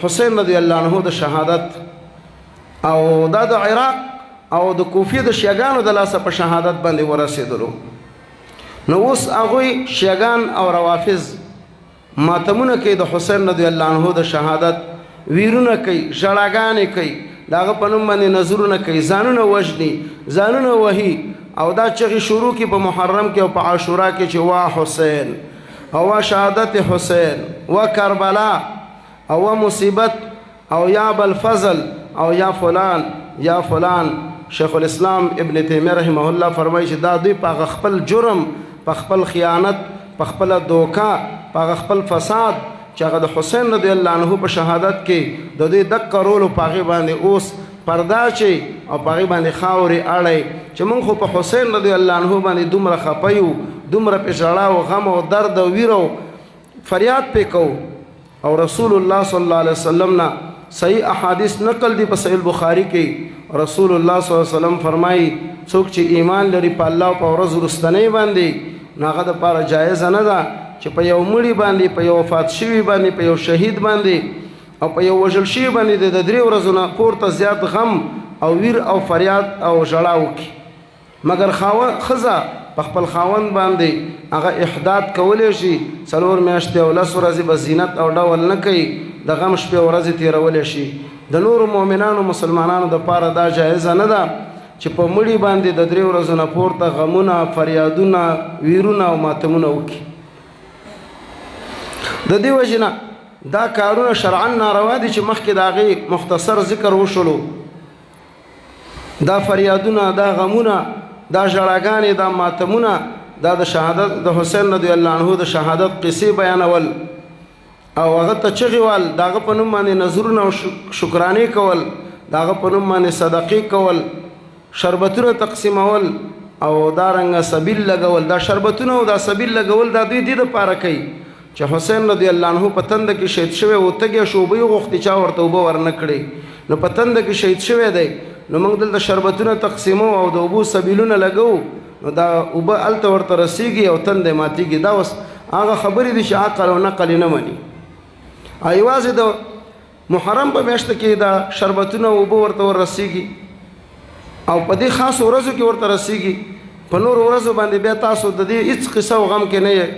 حسین رضی الله عنه د شهادت او د عراق او د کوفې د شیعاګانو د لاسه په شهادت باندې ورسېدلو. نو اوس هغوی شیعاګان او روافض ماتمونه کوي د حسین رضی الله عنه د شهادت، ویرونه کوي، ژړاګانې کوي، د هغه په نوم باندې نظرونه کوي، ځانونه وژني، ځانونه وهي او دا چغې شروع کړي په محرم کې او په عاشورا کې چې وا حسین او وا شهادت حسین و کربلا او مصیبت او یا بالفضل او یا فلان. شیخ الاسلام ابن تیمیه رحمه الله فرمایي چې دا دوی په خپل جرم، په خپل خیانت، په خپل دوکا، په خپل فساد چې هغه د حسین رضی الله عنه په شهادت کې د دوی دک رولو په هغې باندې اوس پردا چې او په هغې باندې خاورې اړی چې موږ خو په حسین رضی الله عنه باندې دومره خفه یو، دومره پې ژړا او غم او درد او ویر او فریاد پې کوو. او رسول الله صلی الله علیه وسلم نه صحیح احادیث نقل دی په صحیح البخاری کې. رسول الله صلی الله علیه وسلم فرمایي څوک چې ایمان لري په الله او په ورځ وروستنۍ باندې، نو هغه دپاره جایزه نه ده چې په یو مړي باندې، په یو وفات شوي باندې، په یو شهید باندې او په یو وژل شوي باندې د 3 ورځو نه پورته زیات غم او ویر او فریاد او ژړا وکړي. مګر ښځه په خپل خاوند باندې هغه احداد کولی شي، 4 میاشتې او 10 ورځې به زینت او ډول نه کوي، د غم شپې او ورځې تېرولی شي. د نورو مؤمنانو مسلمانانو دپاره دا جایزه نه ده چې په مړي باندې د 3 ورځو نه پورته غمونه، فریادونه، ویرونه او ماتمونه وکړي. د دې وجې نه دا کارونه شرعا ناروا دي چې مخکې د هغې مختصر ذکر وشلو. دا فریادونه، دا غمونه، دا ژړاګانې، دا ماتمونه، دا د شهادت د حسین رضی الله عنه د شهادت قصې بیانول او هغه ته چغې وال، د هغه په نوم باندې نظرونه او شکرانې کول، د هغه په نوم باندې صدقې کول، شربتونه تقسیمول او دارنګه سبیل لګول. دا شربتونه او دا سبیل لګول دا دوی دې دپاره کوي چې حسین رضی الله عنه په تنده کې شهید شوی و، تږی شو، اوبه یې غوښتې، چا ورته اوبه ورنه کړې، نو په تنده کې شهید شوی دی. نو موږ دلته شربتونه تقسیمو او د اوبو سبیلونه لګو، نو دا اوبه هلته ورته رسیږي او تنده ماتیږي. دا اوس هغه خبرې دي چې عقل او نقل یې نه مني. یوازې د محرم په میاشته کې دا شربتونه او اوبه ورته ورسیږي او په دې خاصو ورځو کې ورته رسیږي. په نورو ورځو باندې بیا تاسو د دې هېڅ قصه او غم کې نه یې.